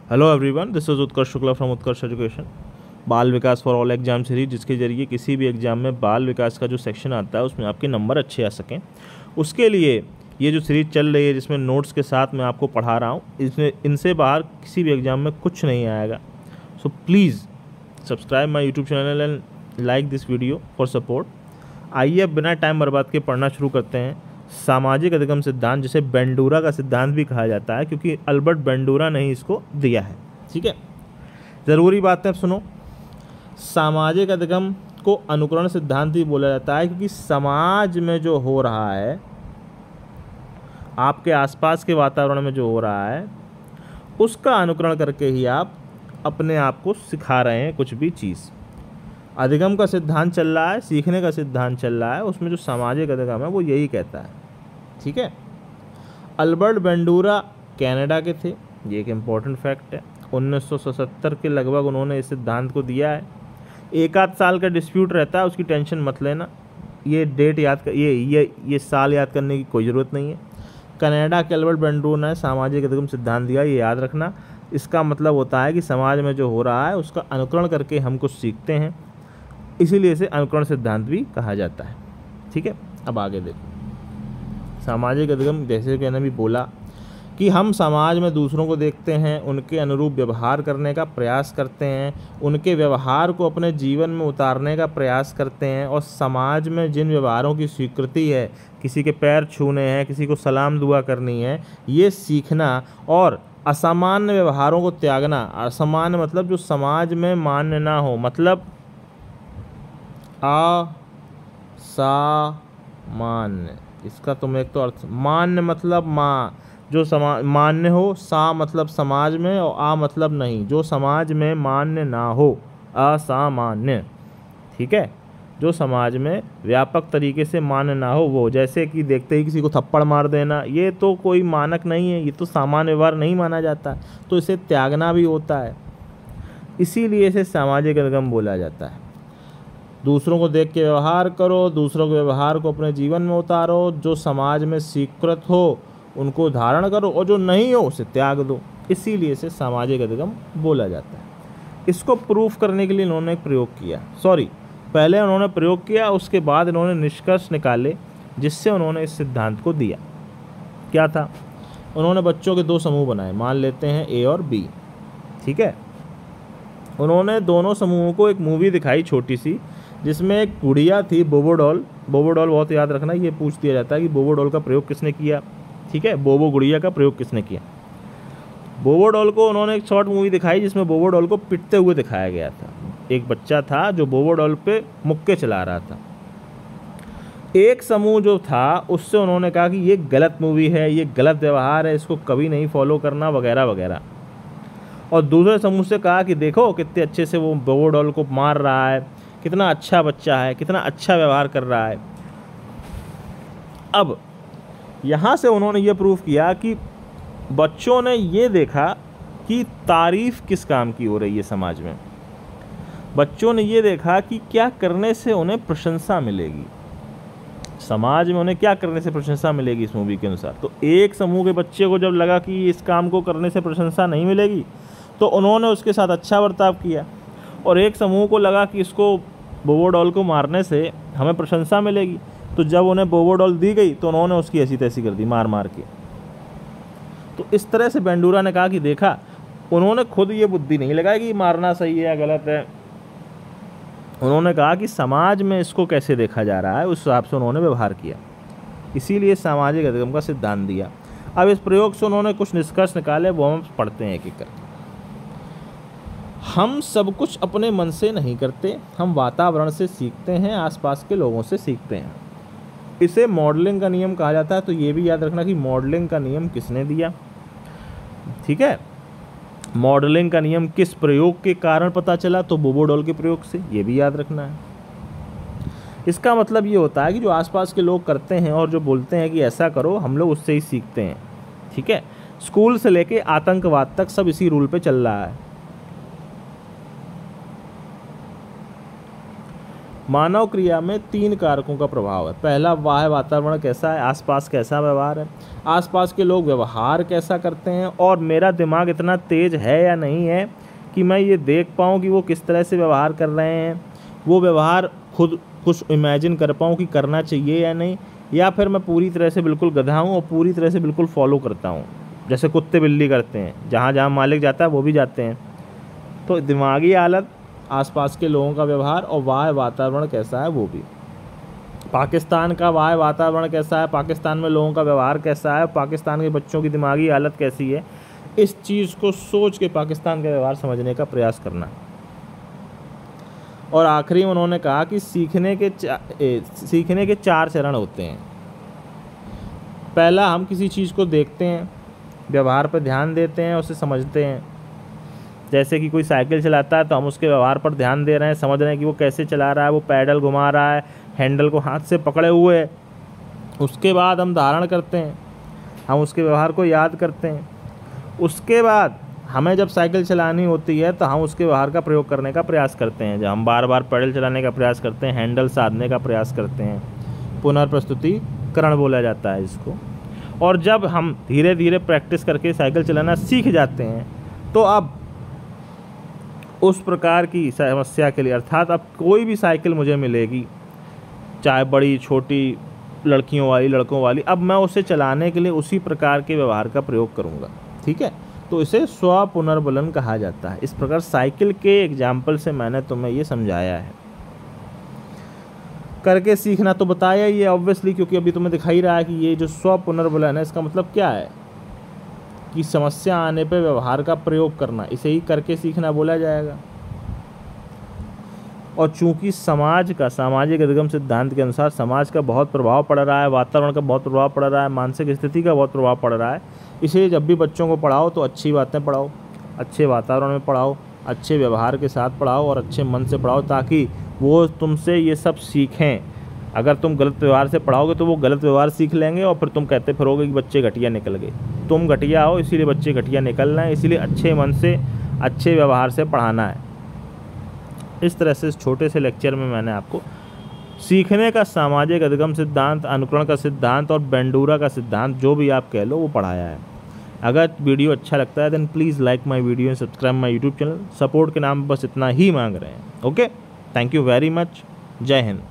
Hello everyone, this is Utkarsh Shukla from Utkarsh education. बाल विकास for all exam series, जिसके जरिए किसी भी एग्जाम में बाल विकास का जो सेक्शन आता है उसमें आपके नंबर अच्छे आ सकें, उसके लिए ये जो सीरीज चल रही है जिसमें नोट्स के साथ मैं आपको पढ़ा रहा हूँ, इसमें इनसे बाहर किसी भी एग्जाम में कुछ नहीं आएगा। So please subscribe my YouTube channel and like this video for support. आइए अब बिना टाइम बर्बाद के पढ़ना शुरू करते हैं। सामाजिक अधिगम सिद्धांत, जिसे बेंडूरा का सिद्धांत भी कहा जाता है, क्योंकि अल्बर्ट बेंडूरा ने ही इसको दिया है। ठीक है, ज़रूरी बातें सुनो। सामाजिक अधिगम को अनुकरण सिद्धांत भी बोला जाता है, क्योंकि समाज में जो हो रहा है, आपके आसपास के वातावरण में जो हो रहा है, उसका अनुकरण करके ही आप अपने आप को सिखा रहे हैं कुछ भी चीज़। अधिगम का सिद्धांत चल रहा है, सीखने का सिद्धांत चल रहा है, उसमें जो सामाजिक अधिगम है वो यही कहता है। ठीक है, अल्बर्ट बेंडूरा कनाडा के थे, ये एक इम्पॉर्टेंट फैक्ट है। 1977 के लगभग उन्होंने इस सिद्धांत को दिया है। एक आध साल का डिस्प्यूट रहता है, उसकी टेंशन मत लेना। ये डेट याद कर, ये साल याद करने की कोई ज़रूरत नहीं है। कनाडा के अल्बर्ट बेंडूरा ने सामाजिक अधिगम सिद्धांत दिया, ये याद रखना। इसका मतलब होता है कि समाज में जो हो रहा है उसका अनुकरण करके हम कुछ सीखते हैं, इसीलिए इसे अनुकरण सिद्धांत भी कहा जाता है। ठीक है, अब आगे देखो। सामाजिक अधिगम, जैसे कि मैंने भी बोला, कि हम समाज में दूसरों को देखते हैं, उनके अनुरूप व्यवहार करने का प्रयास करते हैं, उनके व्यवहार को अपने जीवन में उतारने का प्रयास करते हैं, और समाज में जिन व्यवहारों की स्वीकृति है, किसी के पैर छूने हैं, किसी को सलाम दुआ करनी है, ये सीखना, और असामान्य व्यवहारों को त्यागना। असामान्य मतलब जो समाज में मान्य ना हो, मतलब असामान्य, इसका तुम एक तो अर्थ, मान्य मतलब जो मान्य हो, सा मतलब समाज में, और आ मतलब नहीं, जो समाज में मान्य ना हो, असामान्य। ठीक है, जो समाज में व्यापक तरीके से मान्य ना हो वो, जैसे कि देखते ही किसी को थप्पड़ मार देना, ये तो कोई मानक नहीं है, ये तो सामान्य व्यवहार नहीं माना जाता, तो इसे त्यागना भी होता है, इसीलिए इसे सामाजिक अधिगम बोला जाता है। दूसरों को देख के व्यवहार करो, दूसरों के व्यवहार को अपने जीवन में उतारो, जो समाज में स्वीकृत हो उनको धारण करो, और जो नहीं हो उसे त्याग दो, इसीलिए इसे सामाजिक अधिगम बोला जाता है। इसको प्रूफ करने के लिए इन्होंने एक प्रयोग किया, पहले उन्होंने प्रयोग किया, उसके बाद इन्होंने निष्कर्ष निकाले, जिससे उन्होंने इस सिद्धांत को दिया। क्या था? उन्होंने बच्चों के दो समूह बनाए, मान लेते हैं ए और बी। ठीक है, उन्होंने दोनों समूहों को एक मूवी दिखाई छोटी सी, जिसमें एक गुड़िया थी, बोबो डॉल। बोबो डॉल बहुत याद रखना, ये पूछ दिया जाता है कि बोबो डॉल का प्रयोग किसने किया। ठीक है, बोबो गुड़िया का प्रयोग किसने किया। बोबो डॉल को उन्होंने एक शॉर्ट मूवी दिखाई, जिसमें बोबो डॉल को पिटते हुए दिखाया गया था। एक बच्चा था जो बोबो डॉल पे मुक्के चला रहा था। एक समूह जो था उससे उन्होंने कहा कि ये गलत मूवी है, ये गलत व्यवहार है, इसको कभी नहीं फॉलो करना, वगैरह वगैरह। और दूसरे समूह से कहा कि देखो कितने अच्छे से वो बोबो डॉल को मार रहा है, कितना अच्छा बच्चा है, कितना अच्छा व्यवहार कर रहा है। अब यहाँ से उन्होंने ये प्रूफ किया कि बच्चों ने ये देखा कि तारीफ किस काम की हो रही है समाज में। बच्चों ने ये देखा कि क्या करने से उन्हें प्रशंसा मिलेगी, समाज में उन्हें क्या करने से प्रशंसा मिलेगी इस मूवी के अनुसार। तो एक समूह के बच्चे को जब लगा कि इस काम को करने से प्रशंसा नहीं मिलेगी, तो उन्होंने उसके साथ अच्छा बर्ताव किया, और एक समूह को लगा कि इसको बोबो डॉल को मारने से हमें प्रशंसा मिलेगी, तो जब उन्हें बोबो डॉल दी गई तो उन्होंने उसकी ऐसी तैसी कर दी, मार मार के। तो इस तरह से बेंडूरा ने कहा कि देखा, उन्होंने खुद ये बुद्धि नहीं लगाई कि मारना सही है या गलत है, उन्होंने कहा कि समाज में इसको कैसे देखा जा रहा है, उस हिसाब से उन्होंने व्यवहार किया, इसीलिए सामाजिक अधिगम का सिद्धांत दिया। अब इस प्रयोग से उन्होंने कुछ निष्कर्ष निकाले, वो हम पढ़ते हैं एक एक करके। हम सब कुछ अपने मन से नहीं करते, हम वातावरण से सीखते हैं, आसपास के लोगों से सीखते हैं। इसे मॉडलिंग का नियम कहा जाता है। तो ये भी याद रखना कि मॉडलिंग का नियम किसने दिया। ठीक है, मॉडलिंग का नियम किस प्रयोग के कारण पता चला, तो बोबो डॉल के प्रयोग से, ये भी याद रखना है। इसका मतलब ये होता है कि जो आसपास के लोग करते हैं और जो बोलते हैं कि ऐसा करो, हम लोग उससे ही सीखते हैं। ठीक है, स्कूल से लेके आतंकवाद तक सब इसी रूल पे चल रहा है। मानव क्रिया में 3 कारकों का प्रभाव है। पहला, बाह्य वातावरण कैसा है, आसपास कैसा व्यवहार है, आसपास के लोग व्यवहार कैसा करते हैं, और मेरा दिमाग इतना तेज है या नहीं है कि मैं ये देख पाऊँ कि वो किस तरह से व्यवहार कर रहे हैं, वो व्यवहार खुद कुछ इमेजिन कर पाऊँ कि करना चाहिए या नहीं, या फिर मैं पूरी तरह से बिल्कुल गधा हूँ और पूरी तरह से बिल्कुल फॉलो करता हूँ, जैसे कुत्ते बिल्ली करते हैं, जहाँ जहाँ मालिक जाता है वो भी जाते हैं। तो दिमागी हालत, आसपास के लोगों का व्यवहार और बाह्य वातावरण कैसा है वो भी। पाकिस्तान का बाह्य वातावरण कैसा है, पाकिस्तान में लोगों का व्यवहार कैसा है, पाकिस्तान के बच्चों की दिमागी हालत कैसी है, इस चीज़ को सोच के पाकिस्तान का व्यवहार समझने का प्रयास करना। और आखिरी में उन्होंने कहा कि सीखने के 4 चरण होते हैं। पहला, हम किसी चीज़ को देखते हैं, व्यवहार पर ध्यान देते हैं, उसे समझते हैं। जैसे कि कोई साइकिल चलाता है तो हम उसके व्यवहार पर ध्यान दे रहे हैं, समझ रहे हैं कि वो कैसे चला रहा है, वो पैडल घुमा रहा है, हैंडल को हाथ से पकड़े हुए है। उसके बाद हम धारण करते हैं, हम उसके व्यवहार को याद करते हैं। उसके बाद हमें जब साइकिल चलानी होती है तो हम उसके व्यवहार का प्रयोग करने का प्रयास करते हैं, जब हम बार बार पैडल चलाने का प्रयास करते हैं, हैंडल साधने का प्रयास करते हैं, पुनर्प्रस्तुतिकरण बोला जाता है इसको। और जब हम धीरे धीरे प्रैक्टिस करके साइकिल चलाना सीख जाते हैं तो अब उस प्रकार की समस्या के लिए, अर्थात अब कोई भी साइकिल मुझे मिलेगी, चाहे बड़ी छोटी, लड़कियों वाली लड़कों वाली, अब मैं उसे चलाने के लिए उसी प्रकार के व्यवहार का प्रयोग करूँगा। ठीक है, तो इसे स्व पुनर्बलन कहा जाता है। इस प्रकार साइकिल के एग्जाम्पल से मैंने तुम्हें ये समझाया है। करके सीखना तो बताया ही है ऑब्वियसली, क्योंकि अभी तुम्हें दिखाई रहा है कि ये जो स्व पुनर्बलन है इसका मतलब क्या है कि समस्या आने पर व्यवहार का प्रयोग करना, इसे ही करके सीखना बोला जाएगा। और चूंकि समाज का, सामाजिक अधिगम सिद्धांत के अनुसार समाज का बहुत प्रभाव पड़ रहा है, वातावरण का बहुत प्रभाव पड़ रहा है, मानसिक स्थिति का बहुत प्रभाव पड़ रहा है, इसलिए जब भी बच्चों को पढ़ाओ तो अच्छी बातें पढ़ाओ, अच्छे वातावरण में पढ़ाओ, अच्छे व्यवहार के साथ पढ़ाओ और अच्छे मन से पढ़ाओ, ताकि वो तुमसे ये सब सीखें। अगर तुम गलत व्यवहार से पढ़ाओगे तो वो गलत व्यवहार सीख लेंगे और फिर तुम कहते फिरोगे कि बच्चे घटिया निकल गए। तुम घटिया हो इसीलिए बच्चे घटिया निकल रहे हैं, इसीलिए अच्छे मन से, अच्छे व्यवहार से पढ़ाना है। इस तरह से इस छोटे से लेक्चर में मैंने आपको सीखने का सामाजिक अधिगम सिद्धांत, अनुकरण का सिद्धांत और बेंडूरा का सिद्धांत, जो भी आप कह लो, वो पढ़ाया है। अगर वीडियो अच्छा लगता है then please like my video and subscribe my YouTube channel. Support के नाम पर बस इतना ही मांग रहे हैं। Okay, thank you very much. जय हिंद।